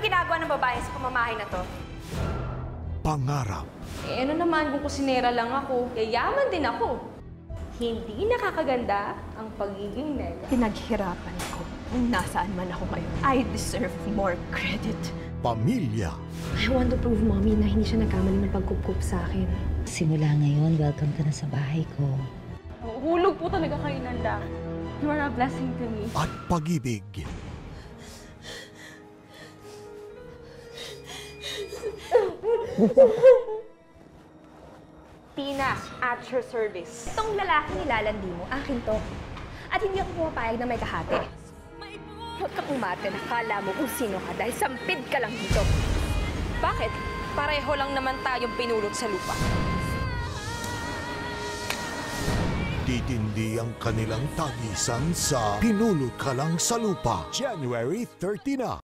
ginagawa ng babae sa pamamahay na to? Pangarap. Eh ano naman kung kusinera lang ako, yayaman din ako. Hindi nakakaganda ang pagiging nega. Pinaghirapan ko kung nasaan man ako ngayon. I deserve more credit. Pamilya. I want to prove, Mommy, na hindi siya nagkamali ng pagkukup sa akin. Simula ngayon, welcome ka na sa bahay ko. Hulog po talaga kayo, Nanda. You are a blessing to me. At pag-ibig. Tina, at your service. Itong lalaking nilalandi mo, akin to. At hindi ako pumapayag na may kahati. Huwag kang umarte na kala mo kung sino ka dahil sampid ka lang dito. Bakit? Pareho lang naman tayong pinulot sa lupa. Titindi ang kanilang tagisan sa Pinulot Ka Lang sa Lupa. January 30 na.